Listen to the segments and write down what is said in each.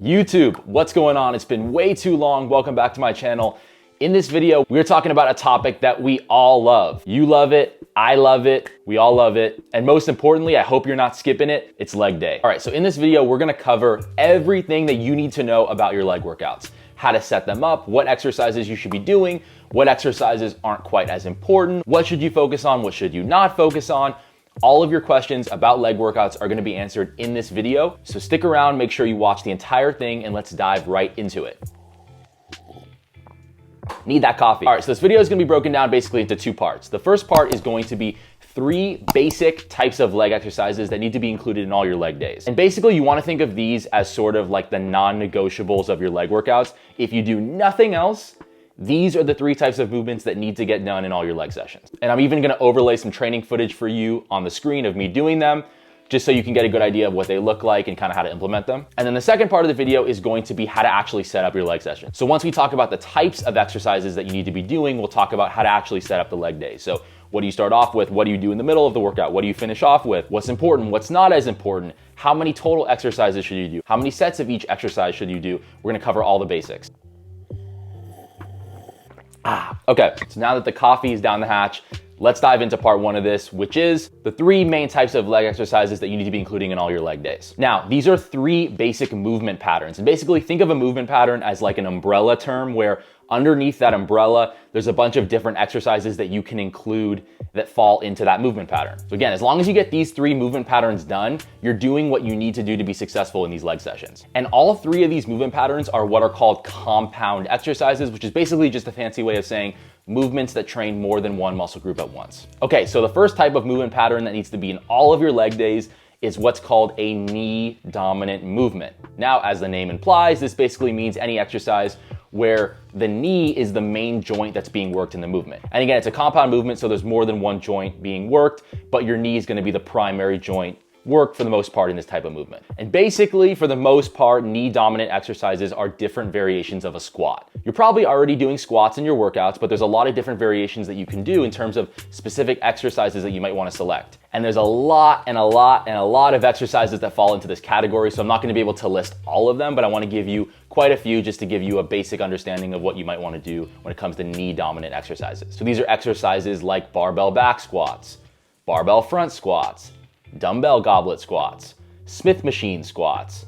YouTube, what's going on? It's been way too long. Welcome back to my channel. In this video, we're talking about a topic that we all love. You love it, I love it, we all love it. And most importantly, I hope you're not skipping it, it's leg day. All right, so in this video, we're gonna cover everything that you need to know about your leg workouts. How to set them up, what exercises you should be doing, what exercises aren't quite as important, what should you focus on, what should you not focus on. All of your questions about leg workouts are gonna be answered in this video. So stick around, make sure you watch the entire thing, and let's dive right into it. Need that coffee. All right, so this video is gonna be broken down basically into two parts. The first part is going to be 3 basic types of leg exercises that need to be included in all your leg days. And basically you wanna think of these as sort of like the non-negotiables of your leg workouts. If you do nothing else, these are the 3 types of movements that need to get done in all your leg sessions. And I'm even gonna overlay some training footage for you on the screen of me doing them, just so you can get a good idea of what they look like and kind of how to implement them. And then the second part of the video is going to be how to actually set up your leg session. So once we talk about the types of exercises that you need to be doing, we'll talk about how to actually set up the leg day. So what do you start off with? What do you do in the middle of the workout? What do you finish off with? What's important? What's not as important? How many total exercises should you do? How many sets of each exercise should you do? We're gonna cover all the basics. Okay, so now that the coffee is down the hatch, let's dive into part 1 of this, which is the 3 main types of leg exercises that you need to be including in all your leg days. Now, these are 3 basic movement patterns. And basically think of a movement pattern as like an umbrella term where underneath that umbrella, there's a bunch of different exercises that you can include that fall into that movement pattern. So again, as long as you get these 3 movement patterns done, you're doing what you need to do to be successful in these leg sessions. And all 3 of these movement patterns are what are called compound exercises, which is basically just a fancy way of saying movements that train more than one muscle group at once. Okay, so the first type of movement pattern that needs to be in all of your leg days is what's called a knee dominant movement. Now, as the name implies, this basically means any exercise where the knee is the main joint that's being worked in the movement. And again, it's a compound movement, so there's more than one joint being worked, but your knee is gonna be the primary joint work for the most part in this type of movement. And basically, for the most part, knee dominant exercises are different variations of a squat. You're probably already doing squats in your workouts, but there's a lot of different variations that you can do in terms of specific exercises that you might want to select. And there's a lot of exercises that fall into this category, so I'm not gonna be able to list all of them, but I wanna give you quite a few just to give you a basic understanding of what you might wanna do when it comes to knee dominant exercises. So these are exercises like barbell back squats, barbell front squats, dumbbell goblet squats, Smith machine squats,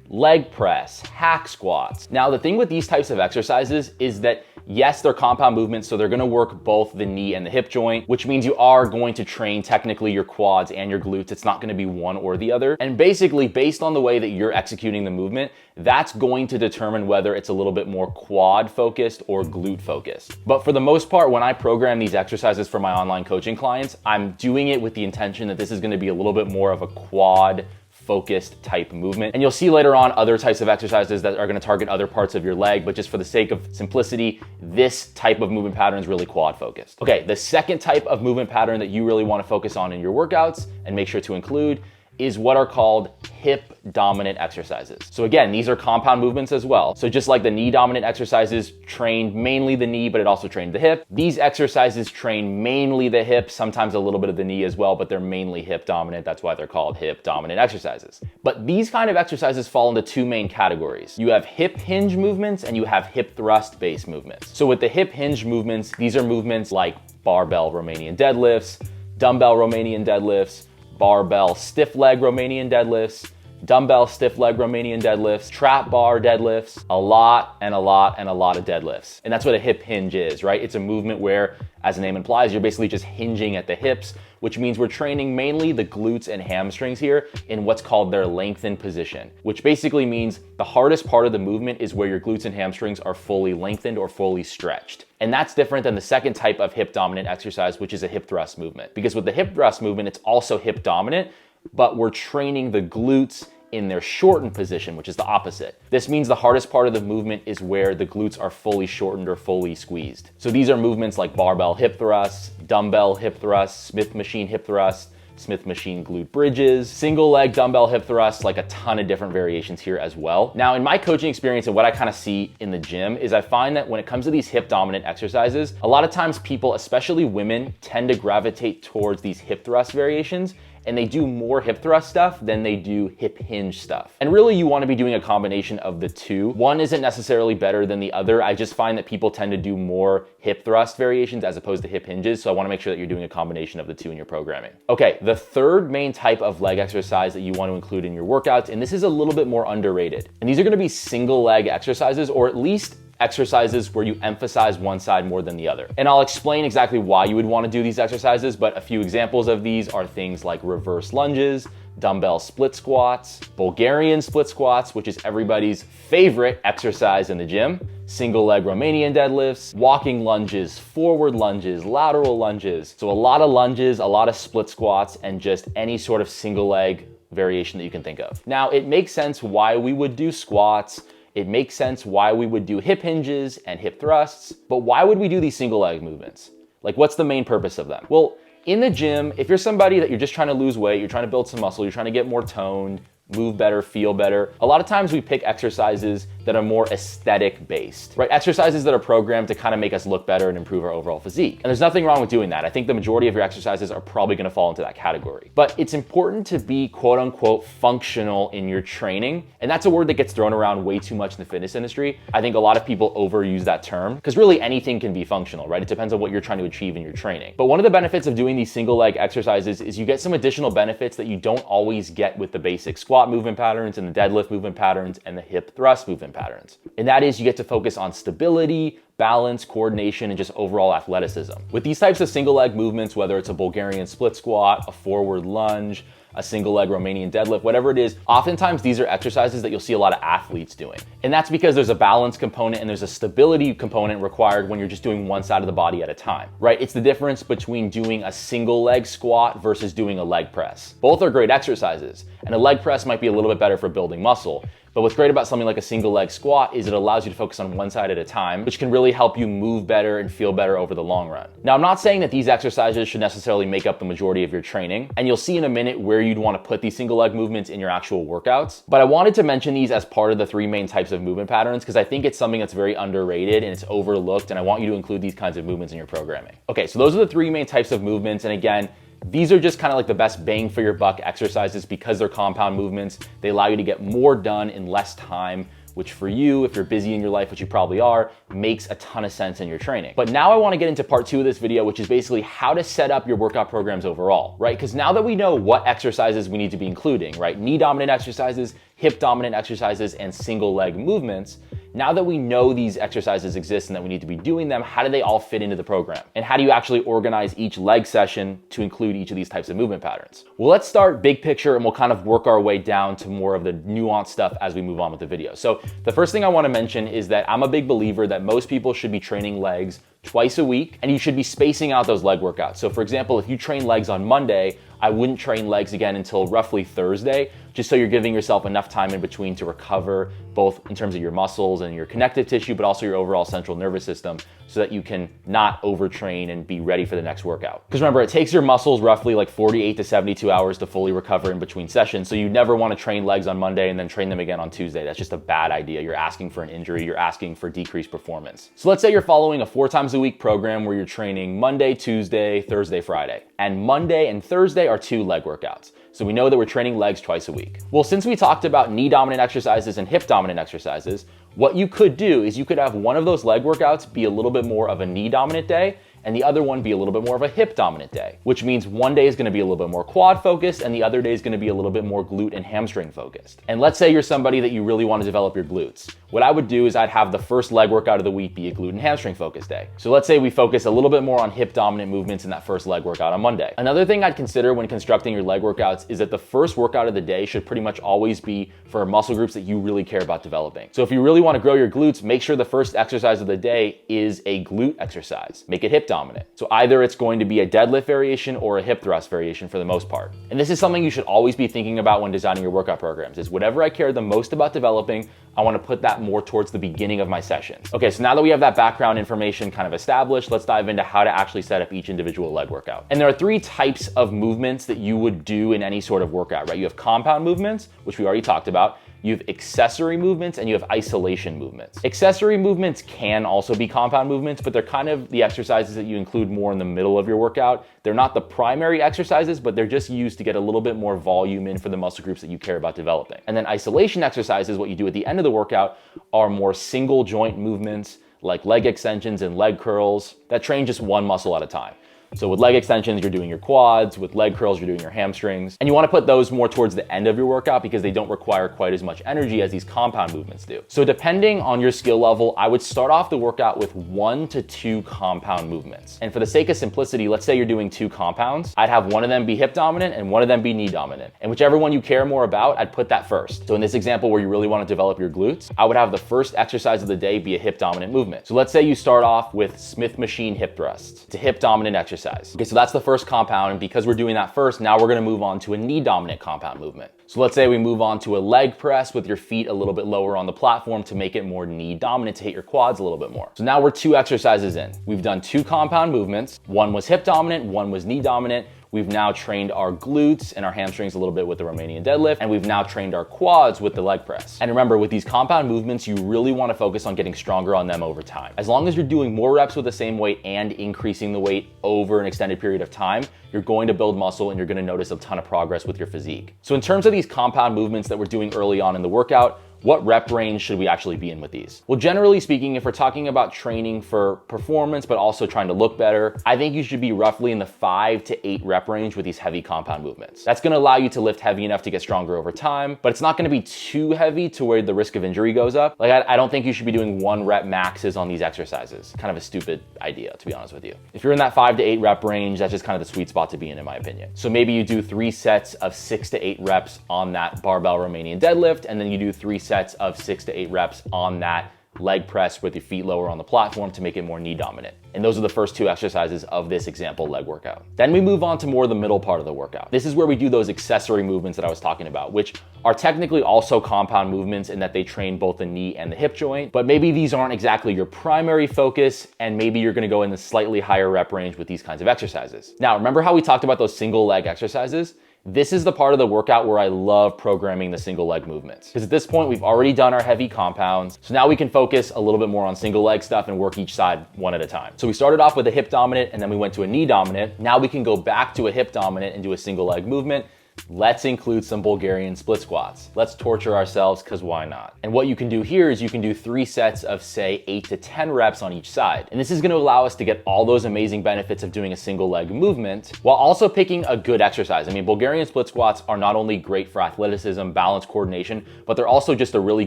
leg press, hack squats. Now, the thing with these types of exercises is that yes, they're compound movements, so they're gonna work both the knee and the hip joint, which means you are going to train technically your quads and your glutes. It's not gonna be one or the other. And basically, based on the way that you're executing the movement, that's going to determine whether it's a little bit more quad focused or glute focused. But for the most part, when I program these exercises for my online coaching clients, I'm doing it with the intention that this is gonna be a little bit more of a quad focused type movement. And you'll see later on other types of exercises that are gonna target other parts of your leg, but just for the sake of simplicity, this type of movement pattern is really quad focused. Okay, the second type of movement pattern that you really wanna focus on in your workouts and make sure to include is what are called hip dominant exercises. So again, these are compound movements as well. So just like the knee dominant exercises trained mainly the knee, but it also trained the hip, these exercises train mainly the hip, sometimes a little bit of the knee as well, but they're mainly hip dominant. That's why they're called hip dominant exercises. But these kind of exercises fall into 2 main categories. You have hip hinge movements and you have hip thrust based movements. So with the hip hinge movements, these are movements like barbell Romanian deadlifts, dumbbell Romanian deadlifts, barbell stiff leg Romanian deadlifts, dumbbell stiff leg Romanian deadlifts, trap bar deadlifts, a lot of deadlifts. And that's what a hip hinge is, right? It's a movement where, as the name implies, you're basically just hinging at the hips, which means we're training mainly the glutes and hamstrings here in what's called their lengthened position, which basically means the hardest part of the movement is where your glutes and hamstrings are fully lengthened or fully stretched. And that's different than the second type of hip dominant exercise, which is a hip thrust movement. Because with the hip thrust movement, it's also hip dominant, but we're training the glutes in their shortened position, which is the opposite. This means the hardest part of the movement is where the glutes are fully shortened or fully squeezed. So these are movements like barbell hip thrusts, dumbbell hip thrusts, Smith machine hip thrusts, Smith machine glute bridges, single leg dumbbell hip thrusts, like a ton of different variations here as well. Now, in my coaching experience and what I kind of see in the gym is I find that when it comes to these hip dominant exercises, a lot of times people, especially women, tend to gravitate towards these hip thrust variations and they do more hip thrust stuff than they do hip hinge stuff. And really you want to be doing a combination of the two. One isn't necessarily better than the other. I just find that people tend to do more hip thrust variations as opposed to hip hinges. So I want to make sure that you're doing a combination of the two in your programming. Okay, the third main type of leg exercise that you want to include in your workouts, and this is a little bit more underrated, and these are going to be single leg exercises, or at least exercises where you emphasize one side more than the other. And I'll explain exactly why you would want to do these exercises, but a few examples of these are things like reverse lunges, dumbbell split squats, Bulgarian split squats, which is everybody's favorite exercise in the gym, single leg Romanian deadlifts, walking lunges, forward lunges, lateral lunges. So a lot of lunges, a lot of split squats, and just any sort of single leg variation that you can think of. Now, it makes sense why we would do squats. It makes sense why we would do hip hinges and hip thrusts, but why would we do these single leg movements? Like, what's the main purpose of them? Well, in the gym, if you're somebody that you're just trying to lose weight, you're trying to build some muscle, you're trying to get more toned, move better, feel better, a lot of times we pick exercises that are more aesthetic based, right? Exercises that are programmed to kind of make us look better and improve our overall physique. And there's nothing wrong with doing that. I think the majority of your exercises are probably gonna fall into that category. But it's important to be quote unquote functional in your training. And that's a word that gets thrown around way too much in the fitness industry. I think a lot of people overuse that term because really anything can be functional, right? It depends on what you're trying to achieve in your training. But one of the benefits of doing these single leg exercises is you get some additional benefits that you don't always get with the basic squat movement patterns and the deadlift movement patterns and the hip thrust movement patterns. And that is you get to focus on stability, balance, coordination, and just overall athleticism. With these types of single leg movements, whether it's a Bulgarian split squat, a forward lunge, a single leg Romanian deadlift, whatever it is, oftentimes these are exercises that you'll see a lot of athletes doing. And that's because there's a balance component and there's a stability component required when you're just doing one side of the body at a time, right? It's the difference between doing a single leg squat versus doing a leg press. Both are great exercises, and a leg press might be a little bit better for building muscle. But what's great about something like a single leg squat is it allows you to focus on one side at a time, which can really help you move better and feel better over the long run. Now, I'm not saying that these exercises should necessarily make up the majority of your training, and you'll see in a minute where you'd want to put these single leg movements in your actual workouts. But I wanted to mention these as part of the three main types of movement patterns because I think it's something that's very underrated and it's overlooked, and I want you to include these kinds of movements in your programming. Okay, so those are the three main types of movements, and again, these are just kind of like the best bang for your buck exercises because they're compound movements. They allow you to get more done in less time, which for you, if you're busy in your life, which you probably are, makes a ton of sense in your training. But now I want to get into part two of this video, which is basically how to set up your workout programs overall, right? Because now that we know what exercises we need to be including, right? Knee dominant exercises, hip dominant exercises, and single leg movements, now that we know these exercises exist and that we need to be doing them, how do they all fit into the program? And how do you actually organize each leg session to include each of these types of movement patterns? Well, let's start big picture and we'll kind of work our way down to more of the nuanced stuff as we move on with the video. So the first thing I want to mention is that I'm a big believer that most people should be training legs twice a week, and you should be spacing out those leg workouts. So for example, if you train legs on Monday, I wouldn't train legs again until roughly Thursday, just so you're giving yourself enough time in between to recover, both in terms of your muscles and your connective tissue, but also your overall central nervous system, so that you can not overtrain and be ready for the next workout. Because remember, it takes your muscles roughly like 48 to 72 hours to fully recover in between sessions. So you never want to train legs on Monday and then train them again on Tuesday. That's just a bad idea. You're asking for an injury. You're asking for decreased performance. So let's say you're following a 4 times a week program where you're training Monday, Tuesday, Thursday, Friday. And Monday and Thursday are 2 leg workouts. So we know that we're training legs twice a week. Well, since we talked about knee dominant exercises and hip dominant exercises, what you could do is you could have one of those leg workouts be a little bit more of a knee dominant day and the other one be a little bit more of a hip dominant day, which means one day is gonna be a little bit more quad focused and the other day is gonna be a little bit more glute and hamstring focused. And let's say you're somebody that you really wanna develop your glutes. What I would do is I'd have the first leg workout of the week be a glute and hamstring focused day. So let's say we focus a little bit more on hip dominant movements in that first leg workout on Monday. Another thing I'd consider when constructing your leg workouts is that the first workout of the day should pretty much always be for muscle groups that you really care about developing. So if you really wanna grow your glutes, make sure the first exercise of the day is a glute exercise. Make it hip dominant. So either it's going to be a deadlift variation or a hip thrust variation for the most part. And this is something you should always be thinking about when designing your workout programs, is whatever I care the most about developing, I wanna put that more towards the beginning of my sessions. Okay, so now that we have that background information kind of established, let's dive into how to actually set up each individual leg workout. And there are 3 types of movements that you would do in any sort of workout, right? You have compound movements, which we already talked about. you have accessory movements, and you have isolation movements. Accessory movements can also be compound movements, but they're kind of the exercises that you include more in the middle of your workout. They're not the primary exercises, but they're just used to get a little bit more volume in for the muscle groups that you care about developing. And then isolation exercises, what you do at the end of the workout, are more single joint movements like leg extensions and leg curls that train just one muscle at a time. So with leg extensions, you're doing your quads. With leg curls, you're doing your hamstrings. And you want to put those more towards the end of your workout because they don't require quite as much energy as these compound movements do. So depending on your skill level, I would start off the workout with 1 to 2 compound movements. And for the sake of simplicity, let's say you're doing 2 compounds. I'd have one of them be hip dominant and one of them be knee dominant. And whichever one you care more about, I'd put that first. So in this example where you really want to develop your glutes, I would have the first exercise of the day be a hip dominant movement. So let's say you start off with Smith machine hip thrusts. It's a hip dominant exercise. Okay, so that's the first compound, and because we're doing that first, now we're gonna move on to a knee dominant compound movement. So let's say we move on to a leg press with your feet a little bit lower on the platform to make it more knee dominant, to hit your quads a little bit more. So now we're 2 exercises in. We've done 2 compound movements. One was hip dominant, one was knee dominant. We've now trained our glutes and our hamstrings a little bit with the Romanian deadlift, and we've now trained our quads with the leg press. And remember, with these compound movements, you really want to focus on getting stronger on them over time. As long as you're doing more reps with the same weight and increasing the weight over an extended period of time, you're going to build muscle and you're going to notice a ton of progress with your physique. So in terms of these compound movements that we're doing early on in the workout, what rep range should we actually be in with these? Well, generally speaking, if we're talking about training for performance, but also trying to look better, I think you should be roughly in the 5 to 8 rep range with these heavy compound movements. That's gonna allow you to lift heavy enough to get stronger over time, but it's not gonna be too heavy to where the risk of injury goes up. Like, I don't think you should be doing 1 rep maxes on these exercises. Kind of a stupid idea, to be honest with you. If you're in that 5 to 8 rep range, that's just kind of the sweet spot to be in my opinion. So maybe you do 3 sets of 6 to 8 reps on that barbell Romanian deadlift, and then you do 3 sets of 6 to 8 reps on that leg press with your feet lower on the platform to make it more knee dominant. And those are the first 2 exercises of this example leg workout. Then we move on to more the middle part of the workout. This is where we do those accessory movements that I was talking about, which are technically also compound movements in that they train both the knee and the hip joint, but maybe these aren't exactly your primary focus, and maybe you're gonna go in the slightly higher rep range with these kinds of exercises. Now, remember how we talked about those single leg exercises? This is the part of the workout where I love programming the single leg movements. Because at this point, we've already done our heavy compounds. So now we can focus a little bit more on single leg stuff and work each side one at a time. So we started off with a hip dominant and then we went to a knee dominant. Now we can go back to a hip dominant and do a single leg movement. Let's include some Bulgarian split squats. Let's torture ourselves, because why not? And what you can do here is you can do 3 sets of, say, 8 to 10 reps on each side. And this is gonna allow us to get all those amazing benefits of doing a single leg movement while also picking a good exercise. I mean, Bulgarian split squats are not only great for athleticism, balance, coordination, but they're also just a really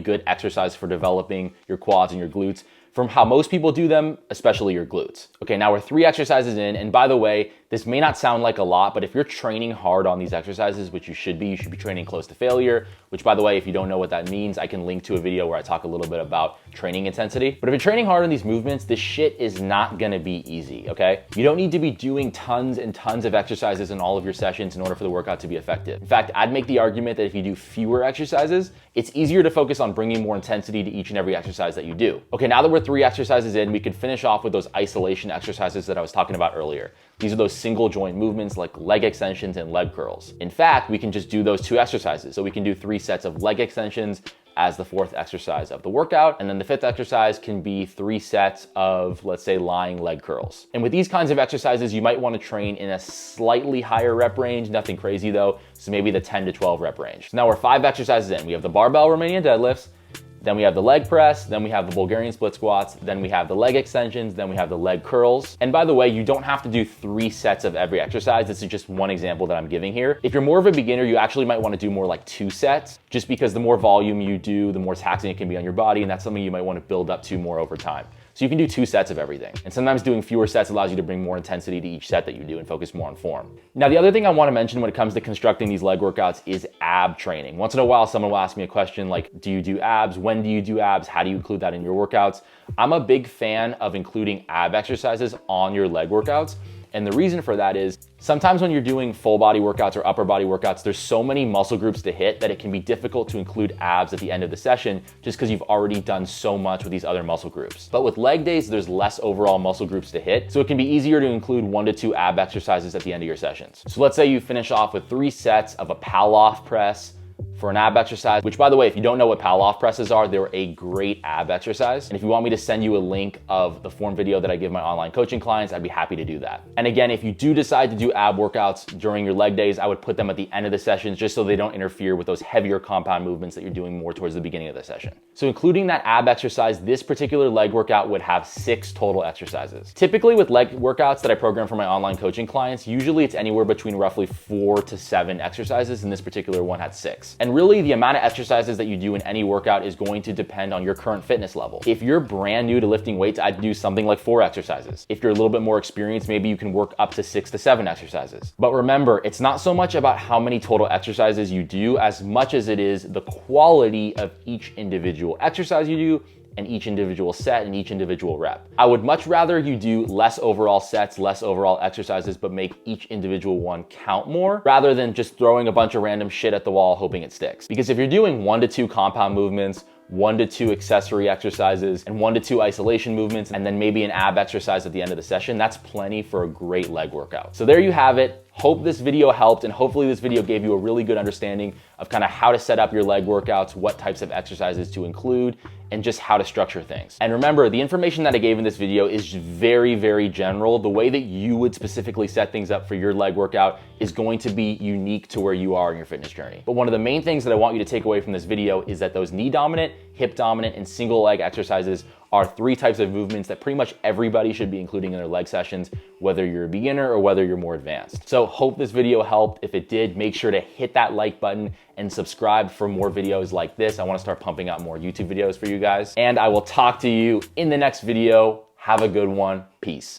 good exercise for developing your quads and your glutes from how most people do them, especially your glutes. Okay, now we're 3 exercises in, and by the way, this may not sound like a lot, but if you're training hard on these exercises, which you should be training close to failure, which by the way, if you don't know what that means, I can link to a video where I talk a little bit about training intensity. But if you're training hard on these movements, this shit is not gonna be easy, okay? You don't need to be doing tons and tons of exercises in all of your sessions in order for the workout to be effective. In fact, I'd make the argument that if you do fewer exercises, it's easier to focus on bringing more intensity to each and every exercise that you do. Okay, now that we're 3 exercises in, we can finish off with those isolation exercises that I was talking about earlier. These are those single joint movements like leg extensions and leg curls. In fact, we can just do those 2 exercises. So we can do 3 sets of leg extensions as the 4th exercise of the workout. And then the 5th exercise can be 3 sets of, let's say, lying leg curls. And with these kinds of exercises, you might want to train in a slightly higher rep range, nothing crazy though. So maybe the 10 to 12 rep range. So now we're 5 exercises in. We have the barbell Romanian deadlifts, then we have the leg press, then we have the Bulgarian split squats, then we have the leg extensions, then we have the leg curls. And by the way, you don't have to do 3 sets of every exercise. This is just one example that I'm giving here. If you're more of a beginner, you actually might want to do more like 2 sets, just because the more volume you do, the more taxing it can be on your body, and that's something you might want to build up to more over time. So you can do 2 sets of everything. And sometimes doing fewer sets allows you to bring more intensity to each set that you do and focus more on form. Now, the other thing I want to mention when it comes to constructing these leg workouts is ab training. Once in a while, someone will ask me a question like, do you do abs? When do you do abs? How do you include that in your workouts? I'm a big fan of including ab exercises on your leg workouts. And the reason for that is sometimes when you're doing full body workouts or upper body workouts, there's so many muscle groups to hit that it can be difficult to include abs at the end of the session just because you've already done so much with these other muscle groups. But with leg days, there's less overall muscle groups to hit. So it can be easier to include 1 to 2 ab exercises at the end of your sessions. So let's say you finish off with 3 sets of a Pallof press, for an ab exercise, which by the way, if you don't know what Pallof presses are, they're a great ab exercise. And if you want me to send you a link of the form video that I give my online coaching clients, I'd be happy to do that. And again, if you do decide to do ab workouts during your leg days, I would put them at the end of the sessions just so they don't interfere with those heavier compound movements that you're doing more towards the beginning of the session. So including that ab exercise, this particular leg workout would have 6 total exercises. Typically with leg workouts that I program for my online coaching clients, usually it's anywhere between roughly 4 to 7 exercises, and this particular one had 6. And really the amount of exercises that you do in any workout is going to depend on your current fitness level. If you're brand new to lifting weights, I'd do something like 4 exercises. If you're a little bit more experienced, maybe you can work up to 6 to 7 exercises. But remember, it's not so much about how many total exercises you do as much as it is the quality of each individual exercise you do and each individual set and each individual rep. I would much rather you do less overall sets, less overall exercises, but make each individual one count more rather than just throwing a bunch of random shit at the wall hoping it sticks. Because if you're doing 1 to 2 compound movements, 1 to 2 accessory exercises, and 1 to 2 isolation movements, and then maybe an ab exercise at the end of the session, that's plenty for a great leg workout. So there you have it. Hope this video helped, and hopefully this video gave you a really good understanding of kind of how to set up your leg workouts, what types of exercises to include, and just how to structure things. And remember, the information that I gave in this video is very, very general. The way that you would specifically set things up for your leg workout is going to be unique to where you are in your fitness journey. But one of the main things that I want you to take away from this video is that those knee dominant, hip dominant, and single leg exercises are 3 types of movements that pretty much everybody should be including in their leg sessions, whether you're a beginner or whether you're more advanced. So hope this video helped. If it did, make sure to hit that like button and subscribe for more videos like this. I want to start pumping out more YouTube videos for you guys. And I will talk to you in the next video. Have a good one. Peace.